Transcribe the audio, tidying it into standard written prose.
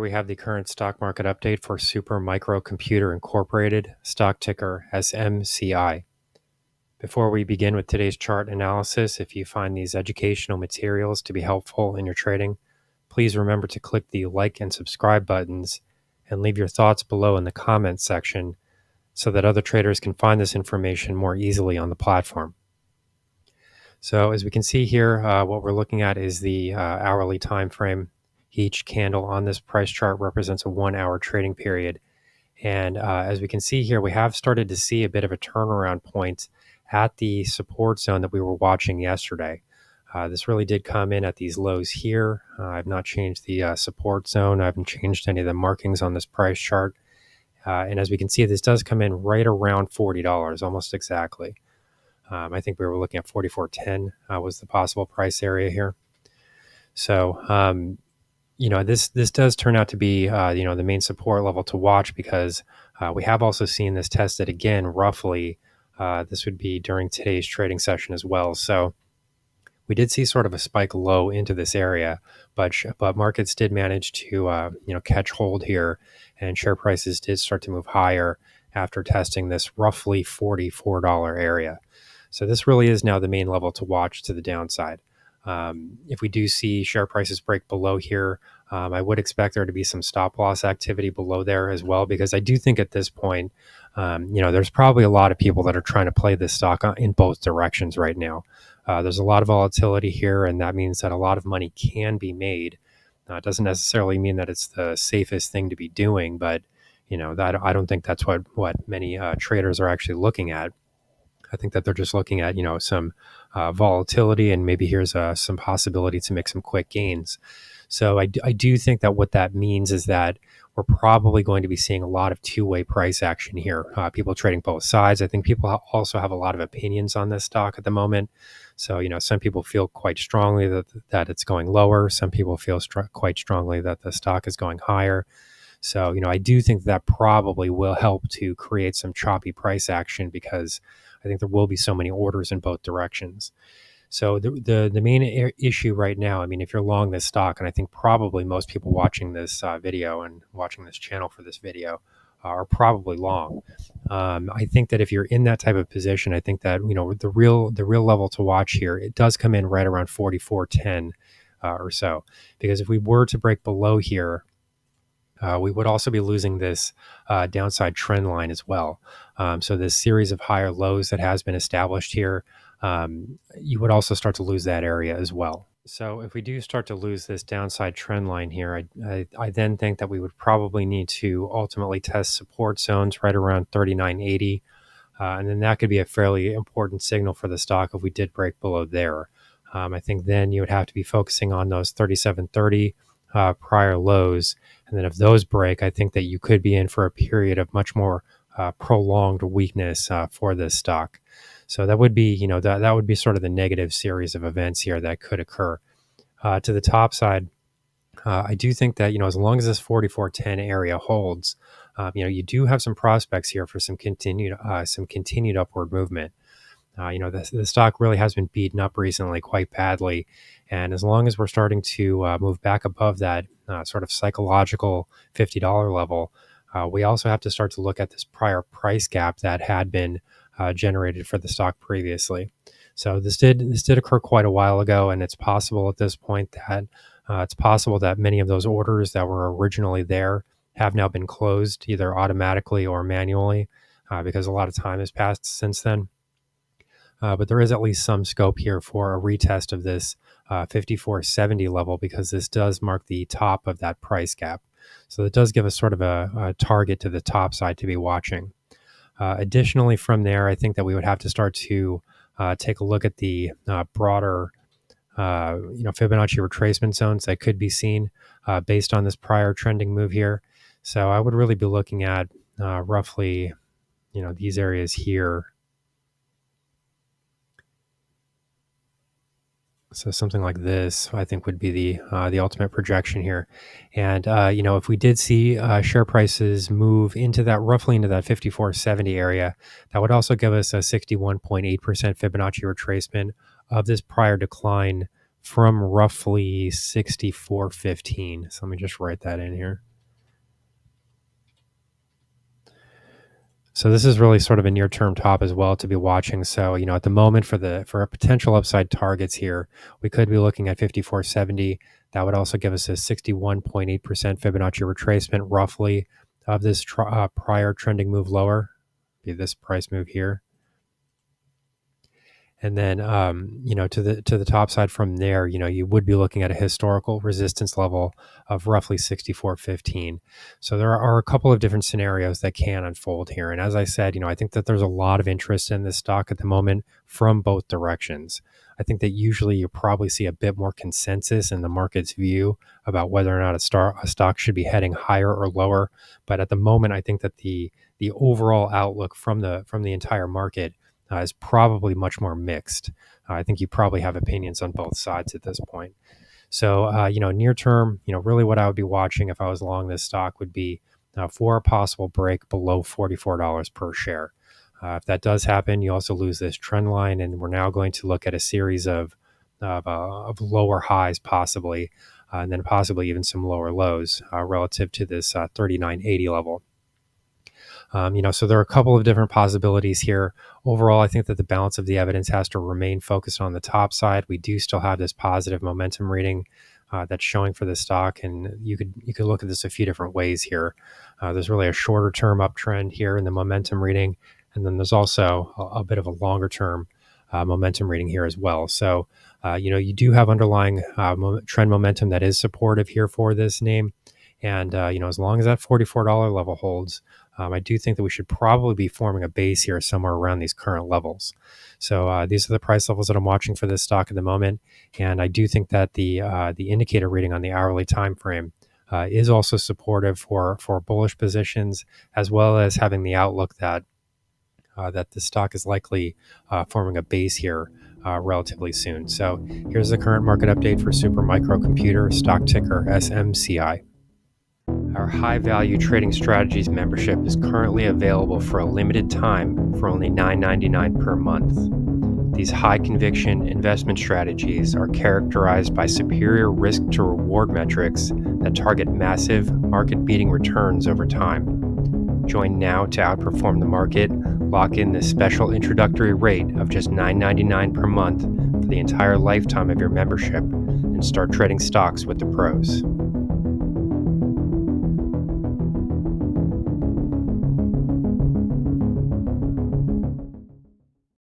we have the current stock market update for Super Micro Computer Incorporated, stock ticker SMCI. Before we begin with today's chart analysis, if you find these educational materials to be helpful in your trading, please remember to click the like and subscribe buttons and leave your thoughts below in the comments section so that other traders can find this information more easily on the platform. So as we can see here, what we're looking at is the hourly time frame. Each candle on this price chart represents a 1 hour trading period. And as we can see here, we have started to see a bit of a turnaround point at the support zone that we were watching yesterday. This really did come in at these lows here. I've not changed the support zone. I haven't changed any of the markings on this price chart. And as we can see, this does come in right around $40, almost exactly. I think we were looking at 44.10 was the possible price area here. So, this does turn out to be, the main support level to watch because we have also seen this tested again, roughly. This would be during today's trading session as well. So we did see sort of a spike low into this area, but markets did manage to, catch hold here, and share prices did start to move higher after testing this roughly $44 area. So this really is now the main level to watch to the downside. If we do see share prices break below here, I would expect there to be some stop loss activity below there as well, because I do think at this point, there's probably a lot of people that are trying to play this stock in both directions right now. There's a lot of volatility here, and that means that a lot of money can be made. It doesn't necessarily mean that it's the safest thing to be doing, but that I don't think that's what many traders are actually looking at. I think that they're just looking at, some volatility, and maybe here's some possibility to make some quick gains. So I do think that what that means is that we're probably going to be seeing a lot of two-way price action here. People trading both sides. I think people also have a lot of opinions on this stock at the moment. So, some people feel quite strongly that it's going lower. Some people feel quite strongly that the stock is going higher. So, I do think that probably will help to create some choppy price action because I think there will be so many orders in both directions. So the main issue right now, I mean, if you're long this stock, and I think probably most people watching this video and watching this channel for this video are probably long. I think that if you're in that type of position, I think that the real level to watch here, it does come in right around 44.10 or so, because if we were to break below here, we would also be losing this downside trend line as well. So this series of higher lows that has been established here, you would also start to lose that area as well. So if we do start to lose this downside trend line here, I then think that we would probably need to ultimately test support zones right around 39.80. And then that could be a fairly important signal for the stock if we did break below there. I think then you would have to be focusing on those 37.30 prior lows. And then if those break, I think that you could be in for a period of much more prolonged weakness for this stock. So that would be, that would be sort of the negative series of events here that could occur. To the top side, I do think that, as long as this 44.10 area holds, you do have some prospects here for some continued upward movement. The stock really has been beaten up recently quite badly. And as long as we're starting to move back above that sort of psychological $50 level, we also have to start to look at this prior price gap that had been generated for the stock previously. So this did occur quite a while ago, and it's possible at this point that many of those orders that were originally there have now been closed either automatically or manually because a lot of time has passed since then. But there is at least some scope here for a retest of this 54.70 level, because this does mark the top of that price gap. So it does give us sort of a target to the top side to be watching. Additionally, from there, I think that we would have to start to take a look at the broader Fibonacci retracement zones that could be seen based on this prior trending move here. So I would really be looking at roughly, these areas here. So something like this, I think, would be the ultimate projection here. And if we did see share prices move into that 54.70 area, that would also give us a 61.8% Fibonacci retracement of this prior decline from roughly 64.15. So let me just write that in here. So this is really sort of a near-term top as well to be watching. So, at the moment for a potential upside targets here, we could be looking at 5470. That would also give us a 61.8% Fibonacci retracement roughly of this prior trending move lower, be this price move here. And then, to the top side from there, you would be looking at a historical resistance level of roughly 64.15. So there are a couple of different scenarios that can unfold here. And as I said, I think that there's a lot of interest in this stock at the moment from both directions. I think that usually you probably see a bit more consensus in the market's view about whether or not a stock should be heading higher or lower. But at the moment, I think that the overall outlook from the entire market is probably much more mixed. I think you probably have opinions on both sides at this point. So, near term, really what I would be watching if I was long this stock would be for a possible break below $44 per share. If that does happen, you also lose this trend line, and we're now going to look at a series of lower highs possibly, and then possibly even some lower lows relative to this 39.80 level. So there are a couple of different possibilities here. Overall, I think that the balance of the evidence has to remain focused on the top side. We do still have this positive momentum reading that's showing for the stock, and you could look at this a few different ways here. There's really a shorter term uptrend here in the momentum reading, and then there's also a bit of a longer term momentum reading here as well. So, you do have underlying trend momentum that is supportive here for this name. And, as long as that $44 level holds, I do think that we should probably be forming a base here somewhere around these current levels. So these are the price levels that I'm watching for this stock at the moment. And I do think that the indicator reading on the hourly time frame is also supportive for bullish positions, as well as having the outlook that the stock is likely forming a base here relatively soon. So here's the current market update for Super Microcomputer, stock ticker SMCI. Our high value trading strategies membership is currently available for a limited time for only $9.99 per month. These high conviction investment strategies are characterized by superior risk to reward metrics that target massive market beating returns over time. Join now to outperform the market, lock in this special introductory rate of just $9.99 per month for the entire lifetime of your membership, and start trading stocks with the pros.